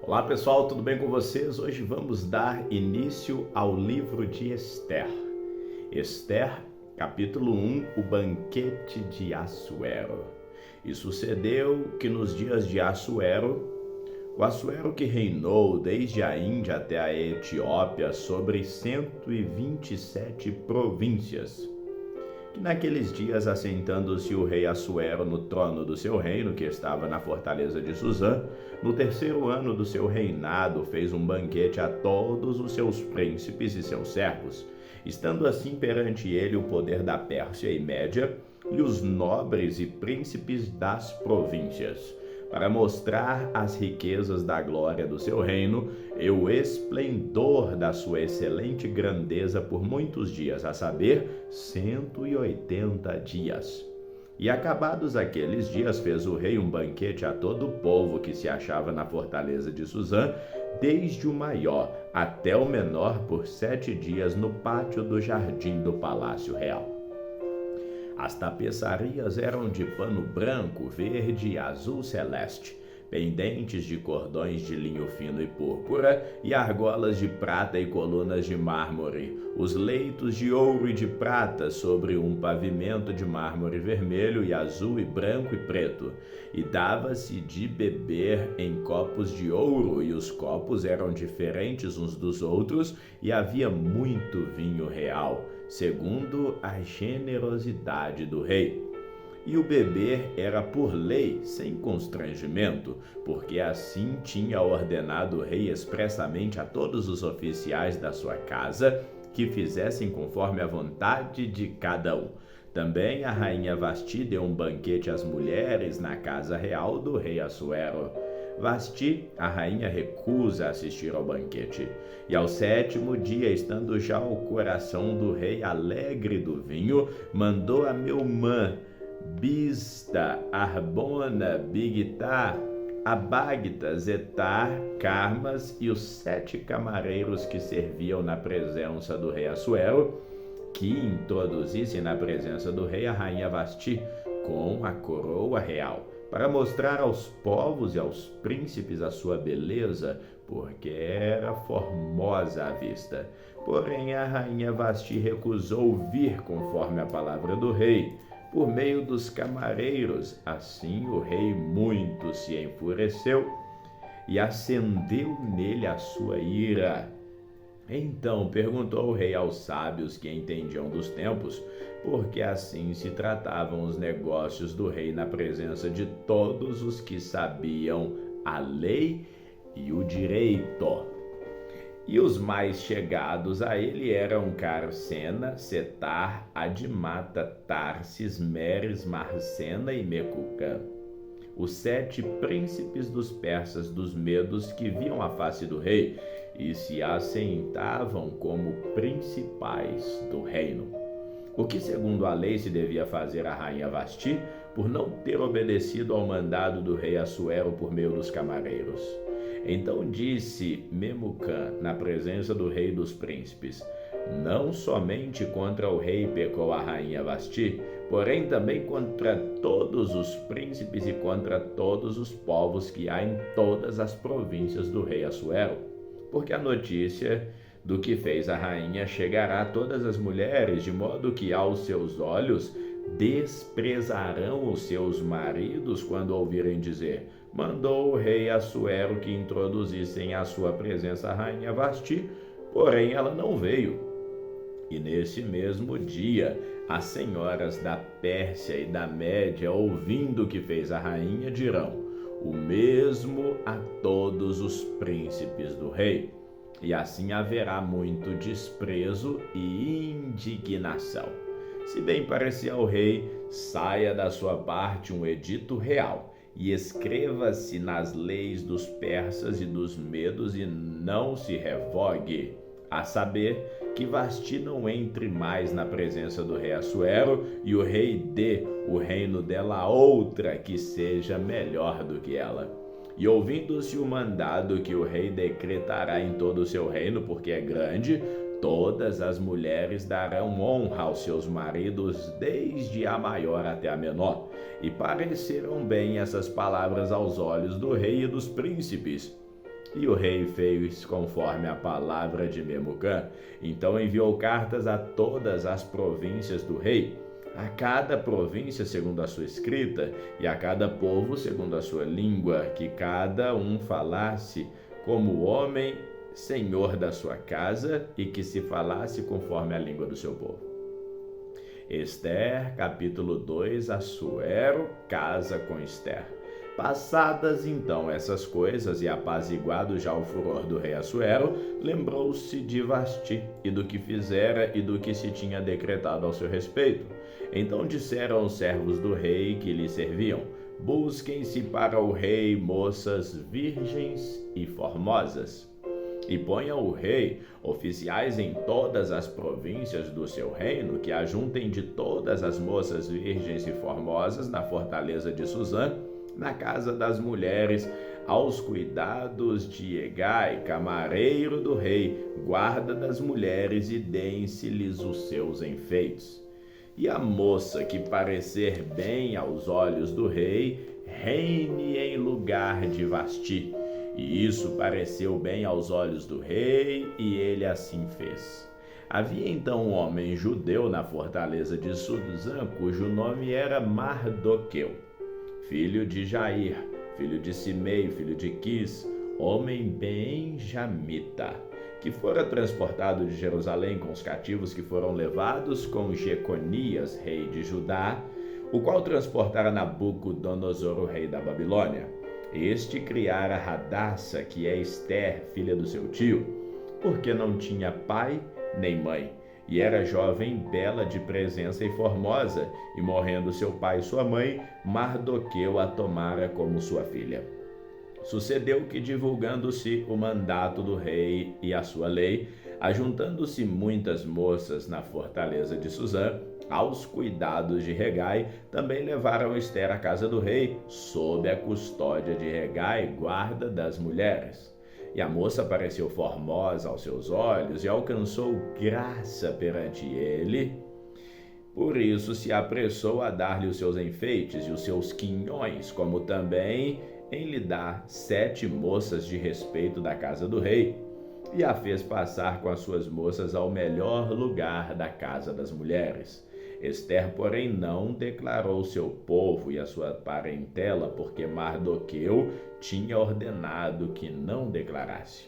Olá pessoal, tudo bem com vocês? Hoje vamos dar início ao livro de Esther. Esther, capítulo 1, o banquete de Assuero. E sucedeu que nos dias de Assuero, o Assuero que reinou desde a Índia até a Etiópia sobre 127 províncias, que naqueles dias, assentando-se o rei Assuero no trono do seu reino, que estava na fortaleza de Suzã, no terceiro ano do seu reinado, fez um banquete a todos os seus príncipes e seus servos, estando assim perante ele o poder da Pérsia e Média e os nobres e príncipes das províncias, para mostrar as riquezas da glória do seu reino e o esplendor da sua excelente grandeza por muitos dias, a saber, 180 dias. E acabados aqueles dias, fez o rei um banquete a todo o povo que se achava na fortaleza de Suzã, desde o maior até o menor, por 7 dias no pátio do jardim do palácio real. As tapeçarias eram de pano branco, verde e azul celeste, pendentes de cordões de linho fino e púrpura, e argolas de prata e colunas de mármore, os leitos de ouro e de prata sobre um pavimento de mármore vermelho e azul e branco e preto, e dava-se de beber em copos de ouro, e os copos eram diferentes uns dos outros, e havia muito vinho real, segundo a generosidade do rei. E o beber era por lei, sem constrangimento, porque assim tinha ordenado o rei expressamente a todos os oficiais da sua casa que fizessem conforme a vontade de cada um. Também a rainha Vasti deu um banquete às mulheres na casa real do rei Assuero. Vasti, a rainha, recusa assistir ao banquete. E ao 7º dia, estando já o coração do rei alegre do vinho, mandou a Meumã, Bizta, Arbona, Bigtar, Abagta, Zetar, Carmas e os 7 camareiros que serviam na presença do rei Assuero, que introduzissem na presença do rei a rainha Vasti com a coroa real, para mostrar aos povos e aos príncipes a sua beleza, porque era formosa à vista. Porém a rainha Vasti recusou vir conforme a palavra do rei, por meio dos camareiros. Assim o rei muito se enfureceu e acendeu nele a sua ira. Então perguntou o rei aos sábios que entendiam dos tempos, porque assim se tratavam os negócios do rei na presença de todos os que sabiam a lei e o direito. E os mais chegados a ele eram Carsena, Setar, Adimata, Tarsis, Meres, Marcena e Mecucã, os 7 príncipes dos persas dos medos que viam a face do rei e se assentavam como principais do reino. O que segundo a lei se devia fazer à rainha Vasti, por não ter obedecido ao mandado do rei Assuero por meio dos camareiros. Então disse Memucã na presença do rei dos príncipes: não somente contra o rei pecou a rainha Vasti, porém também contra todos os príncipes e contra todos os povos que há em todas as províncias do rei Assuero, porque a notícia do que fez a rainha chegará a todas as mulheres, de modo que aos seus olhos desprezarão os seus maridos quando ouvirem dizer: mandou o rei Assuero que introduzissem à sua presença a rainha Vasti, porém ela não veio. E nesse mesmo dia, as senhoras da Pérsia e da Média, ouvindo o que fez a rainha, dirão o mesmo a todos os príncipes do rei. E assim haverá muito desprezo e indignação. Se bem parecer ao rei, saia da sua parte um edito real, e escreva-se nas leis dos persas e dos medos, e não se revogue, a saber, que Vasti não entre mais na presença do rei Assuero, e o rei dê o reino dela a outra que seja melhor do que ela. E ouvindo-se o mandado que o rei decretará em todo o seu reino, porque é grande, todas as mulheres darão honra aos seus maridos, desde a maior até a menor. E pareceram bem essas palavras aos olhos do rei e dos príncipes. E o rei fez conforme a palavra de Memucã. Então enviou cartas a todas as províncias do rei, a cada província segundo a sua escrita, e a cada povo segundo a sua língua, que cada um falasse como homem senhor da sua casa, e que se falasse conforme a língua do seu povo. Esther, capítulo 2, Assuero casa com Esther. Passadas então essas coisas e apaziguado já o furor do rei Assuero, lembrou-se de Vasti e do que fizera e do que se tinha decretado ao seu respeito. Então disseram os servos do rei que lhe serviam: busquem-se para o rei moças virgens e formosas. E ponha o rei oficiais em todas as províncias do seu reino, que ajuntem de todas as moças virgens e formosas na fortaleza de Suzã, na casa das mulheres, aos cuidados de Hegai, camareiro do rei, guarda das mulheres, e deem-se-lhes os seus enfeites. E a moça que parecer bem aos olhos do rei, reine em lugar de Vasti. E isso pareceu bem aos olhos do rei, e ele assim fez. Havia então um homem judeu na fortaleza de Suzã, cujo nome era Mardoqueu, filho de Jair, filho de Simei, filho de Quis, homem benjamita, que fora transportado de Jerusalém com os cativos que foram levados com Jeconias, rei de Judá, o qual transportara Nabucodonosor, o rei da Babilônia. Este criara Hadassa, que é Esther, filha do seu tio, porque não tinha pai nem mãe, e era jovem, bela de presença e formosa, e morrendo seu pai e sua mãe, Mardoqueu a tomara como sua filha. Sucedeu que, divulgando-se o mandato do rei e a sua lei, ajuntando-se muitas moças na fortaleza de Suzã, aos cuidados de Hegai, também levaram Esther à casa do rei, sob a custódia de Hegai, guarda das mulheres. E a moça pareceu formosa aos seus olhos e alcançou graça perante ele. Por isso se apressou a dar-lhe os seus enfeites e os seus quinhões, como também em lhe dar 7 moças de respeito da casa do rei, e a fez passar com as suas moças ao melhor lugar da casa das mulheres. Esther, porém, não declarou seu povo e a sua parentela, porque Mardoqueu tinha ordenado que não declarasse.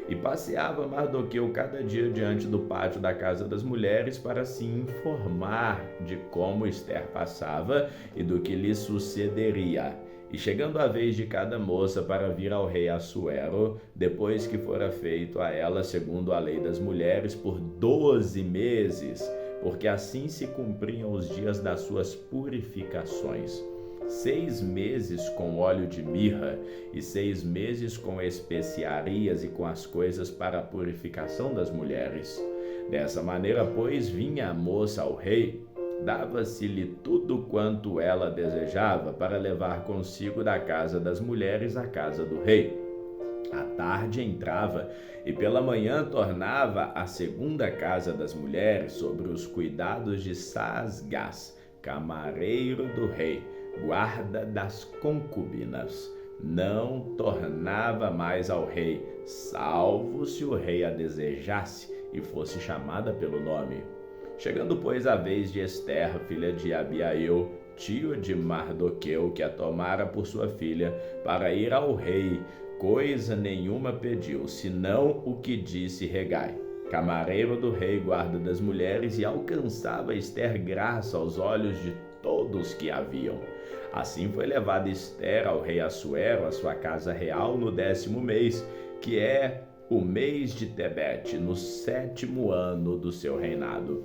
E passeava Mardoqueu cada dia diante do pátio da casa das mulheres para se informar de como Esther passava e do que lhe sucederia. E chegando a vez de cada moça para vir ao rei Assuero, depois que fora feito a ela segundo a lei das mulheres, por 12 meses, porque assim se cumpriam os dias das suas purificações. 6 meses com óleo de mirra, e 6 meses com especiarias e com as coisas para a purificação das mulheres. Dessa maneira, pois, vinha a moça ao rei, dava-se-lhe tudo quanto ela desejava para levar consigo da casa das mulheres à casa do rei. À tarde entrava e pela manhã tornava à segunda casa das mulheres, sobre os cuidados de Saasgás, camareiro do rei, guarda das concubinas. Não tornava mais ao rei, salvo se o rei a desejasse e fosse chamada pelo nome. Chegando, pois, a vez de Esther, filha de Abiail, tio de Mardoqueu, que a tomara por sua filha, para ir ao rei, coisa nenhuma pediu, senão o que disse Hegai, camareiro do rei, guarda das mulheres, e alcançava Esther graça aos olhos de todos que a viam. Assim foi levada Esther ao rei Assuero, à sua casa real, no 10º mês, que é o mês de Tebete, no 7º ano do seu reinado.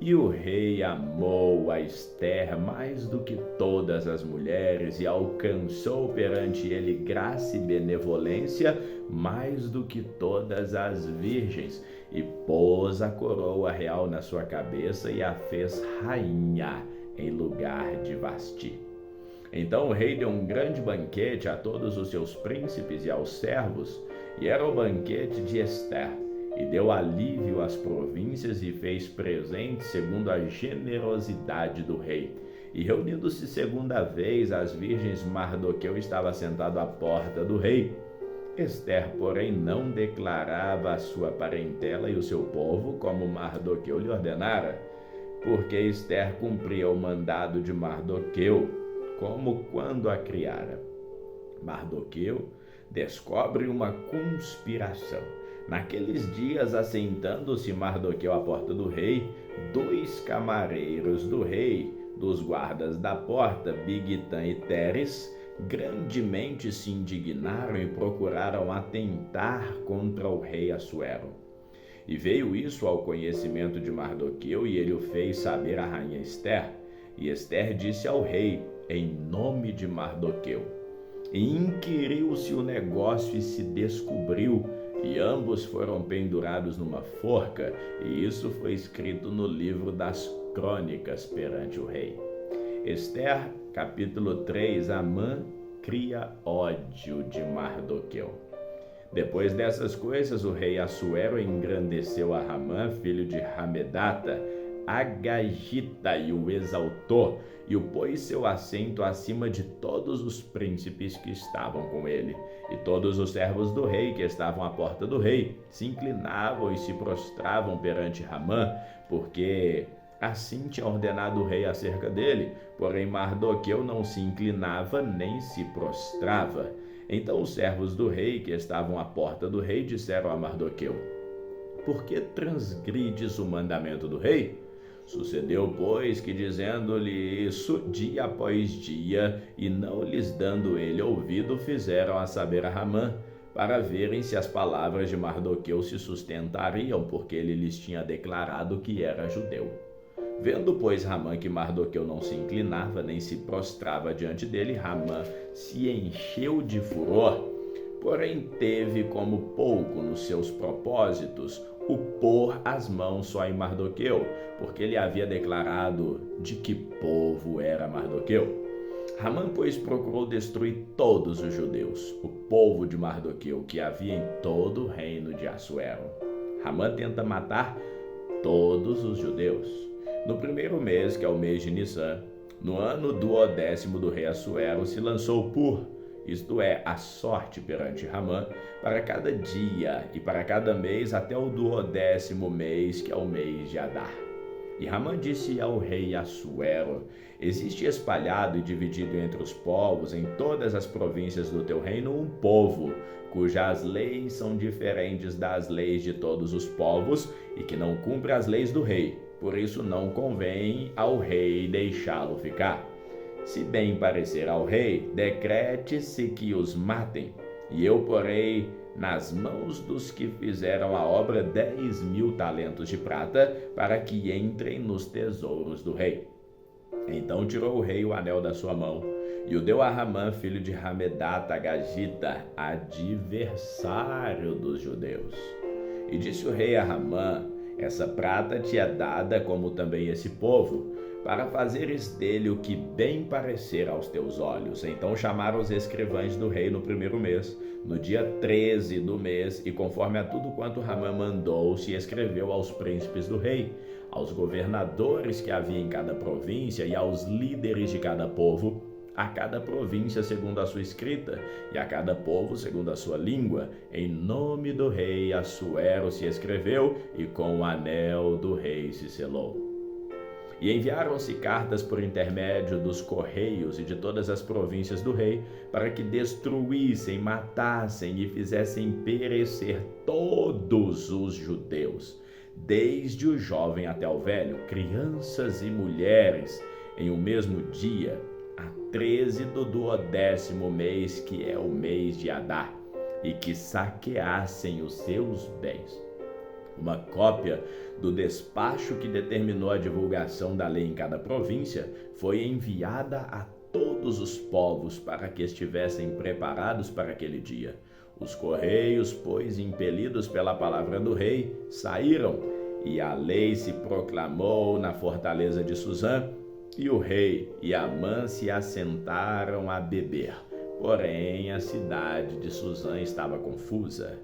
E o rei amou a Esther mais do que todas as mulheres, e alcançou perante ele graça e benevolência mais do que todas as virgens, e pôs a coroa real na sua cabeça e a fez rainha em lugar de Vasti. Então o rei deu um grande banquete a todos os seus príncipes e aos servos, e era o banquete de Esther. E deu alívio às províncias e fez presentes segundo a generosidade do rei. E reunindo-se segunda vez as virgens, Mardoqueu estava sentado à porta do rei. Ester, porém, não declarava a sua parentela e o seu povo como Mardoqueu lhe ordenara, porque Ester cumpria o mandado de Mardoqueu, como quando a criara. Mardoqueu descobre uma conspiração. Naqueles dias, assentando-se Mardoqueu à porta do rei, 2 camareiros do rei, dos guardas da porta, Bigtan e Teres, grandemente se indignaram e procuraram atentar contra o rei Assuero. E veio isso ao conhecimento de Mardoqueu, e ele o fez saber à rainha Ester. E Ester disse ao rei, em nome de Mardoqueu. E inquiriu-se o negócio e se descobriu, e ambos foram pendurados numa forca, e isso foi escrito no livro das crônicas perante o rei. Ester, capítulo 3, Amã cria ódio de Mardoqueu. Depois dessas coisas, o rei Assuero engrandeceu a Ramã, filho de Hamedata, Agagita, e o exaltou, e o pôs seu assento acima de todos os príncipes que estavam com ele. E todos os servos do rei que estavam à porta do rei se inclinavam e se prostravam perante Ramã, porque assim tinha ordenado o rei acerca dele. Porém Mardoqueu não se inclinava nem se prostrava. Então os servos do rei que estavam à porta do rei disseram a Mardoqueu: por que transgrides o mandamento do rei? Sucedeu, pois, que dizendo-lhe isso dia após dia, e não lhes dando ele ouvido, fizeram a saber a Ramã, para verem se as palavras de Mardoqueu se sustentariam, porque ele lhes tinha declarado que era judeu. Vendo, pois, Ramã que Mardoqueu não se inclinava, nem se prostrava diante dele, Ramã se encheu de furor, porém teve como pouco nos seus propósitos o pôr as mãos só em Mardoqueu, porque ele havia declarado de que povo era Mardoqueu. Ramã, pois, procurou destruir todos os judeus, o povo de Mardoqueu, que havia em todo o reino de Assuero. Ramã tenta matar todos os judeus. No primeiro mês, que é o mês de Nissan, no ano 12º do rei Assuero, se lançou Pur, isto é, a sorte perante Ramã, para cada dia e para cada mês, até o 12º mês, que é o mês de Adar. E Ramã disse ao rei Assuero: existe espalhado e dividido entre os povos, em todas as províncias do teu reino, um povo, cujas leis são diferentes das leis de todos os povos, e que não cumpre as leis do rei. Por isso não convém ao rei deixá-lo ficar. Se bem parecer ao rei, decrete-se que os matem, e eu porei nas mãos dos que fizeram a obra 10.000 talentos de prata, para que entrem nos tesouros do rei. Então tirou o rei o anel da sua mão, e o deu a Ramã, filho de Hamedata Agagita, adversário dos judeus. E disse o rei a Ramã: essa prata te é dada, como também esse povo, para fazeres dele o que bem parecer aos teus olhos. Então chamaram os escrivães do rei no primeiro mês, no dia 13 do mês, e conforme a tudo quanto Ramã mandou, se escreveu aos príncipes do rei, aos governadores que havia em cada província e aos líderes de cada povo, a cada província segundo a sua escrita, e a cada povo segundo a sua língua. Em nome do rei Assuero se escreveu, e com o anel do rei se selou. E enviaram-se cartas por intermédio dos correios e de todas as províncias do rei, para que destruíssem, matassem e fizessem perecer todos os judeus, desde o jovem até o velho, crianças e mulheres, em um mesmo dia, a 13 do 12º mês, que é o mês de Adar, e que saqueassem os seus bens. Uma cópia do despacho que determinou a divulgação da lei em cada província foi enviada a todos os povos para que estivessem preparados para aquele dia. Os correios, pois, impelidos pela palavra do rei, saíram, e a lei se proclamou na fortaleza de Suzã, e o rei e Amã se assentaram a beber. Porém, a cidade de Suzã estava confusa.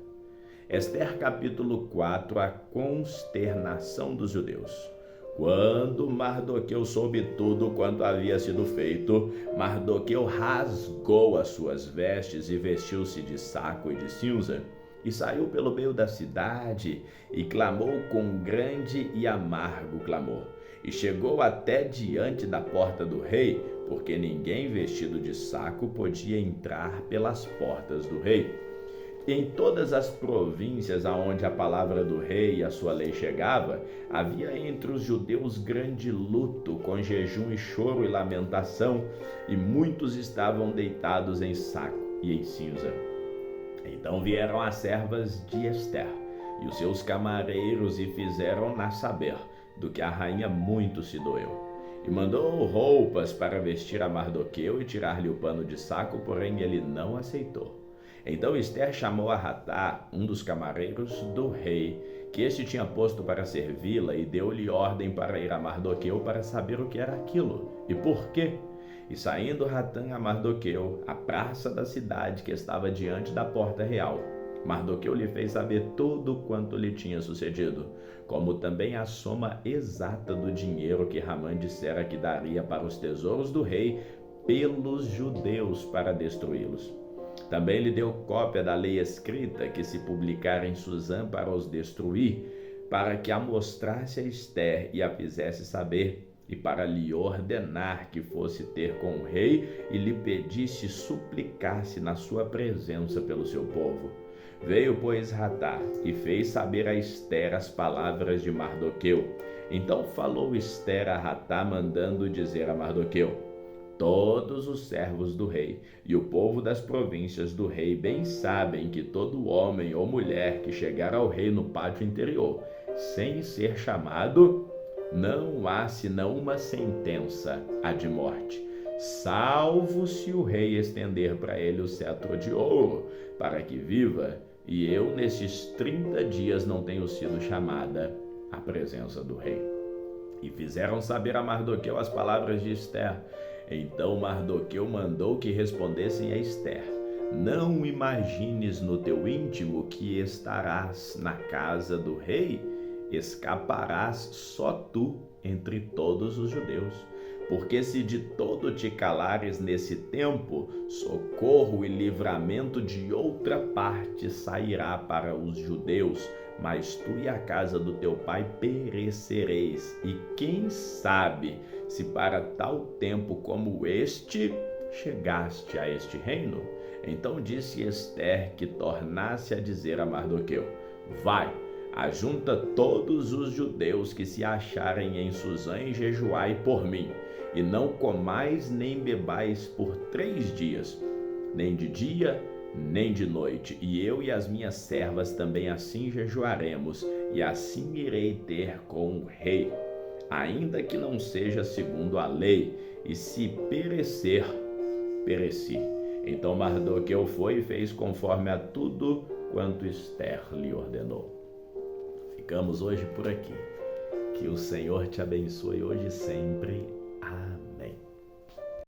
Ester, capítulo 4, a consternação dos judeus. Quando Mardoqueu soube tudo quanto havia sido feito, Mardoqueu rasgou as suas vestes e vestiu-se de saco e de cinza, e saiu pelo meio da cidade e clamou com grande e amargo clamor. E chegou até diante da porta do rei, porque ninguém vestido de saco podia entrar pelas portas do rei. Em todas as províncias aonde a palavra do rei e a sua lei chegava, havia entre os judeus grande luto, com jejum e choro e lamentação, e muitos estavam deitados em saco e em cinza. Então vieram as servas de Ester e os seus camareiros e fizeram-na saber do que a rainha muito se doeu. E mandou roupas para vestir a Mardoqueu e tirar-lhe o pano de saco, porém ele não aceitou. Então Ester chamou a Hatá, um dos camareiros do rei, que este tinha posto para servi-la, e deu-lhe ordem para ir a Mardoqueu para saber o que era aquilo e por quê. E saindo Hatã a Mardoqueu, à praça da cidade que estava diante da porta real, Mardoqueu lhe fez saber tudo quanto lhe tinha sucedido, como também a soma exata do dinheiro que Ramã dissera que daria para os tesouros do rei pelos judeus para destruí-los. Também lhe deu cópia da lei escrita que se publicara em Susã para os destruir, para que a mostrasse a Ester e a fizesse saber, e para lhe ordenar que fosse ter com o rei e lhe pedisse e suplicasse na sua presença pelo seu povo. Veio, pois, Hatá e fez saber a Ester as palavras de Mardoqueu. Então falou Ester a Hatá, mandando dizer a Mardoqueu: todos os servos do rei e o povo das províncias do rei bem sabem que todo homem ou mulher que chegar ao rei no pátio interior, sem ser chamado, não há senão uma sentença, a de morte, salvo se o rei estender para ele o cetro de ouro, para que viva, e eu nesses 30 dias não tenho sido chamada à presença do rei. E fizeram saber a Mardoqueu as palavras de Ester. Então Mardoqueu mandou que respondessem a Ester: não imagines no teu íntimo que estarás na casa do rei, escaparás só tu entre todos os judeus. Porque se de todo te calares nesse tempo, socorro e livramento de outra parte sairá para os judeus, mas tu e a casa do teu pai perecereis. E quem sabe se para tal tempo como este chegaste a este reino? Então disse Ester que tornasse a dizer a Mardoqueu: vai, ajunta todos os judeus que se acharem em Susã e jejuai por mim, e não comais nem bebais por 3 dias, nem de dia nem de noite, e eu e as minhas servas também assim jejuaremos, e assim irei ter com o rei, ainda que não seja segundo a lei, e se perecer, pereci. Então Mardoqueu foi e fez conforme a tudo quanto Ester lhe ordenou. Ficamos hoje por aqui. Que o Senhor te abençoe hoje e sempre.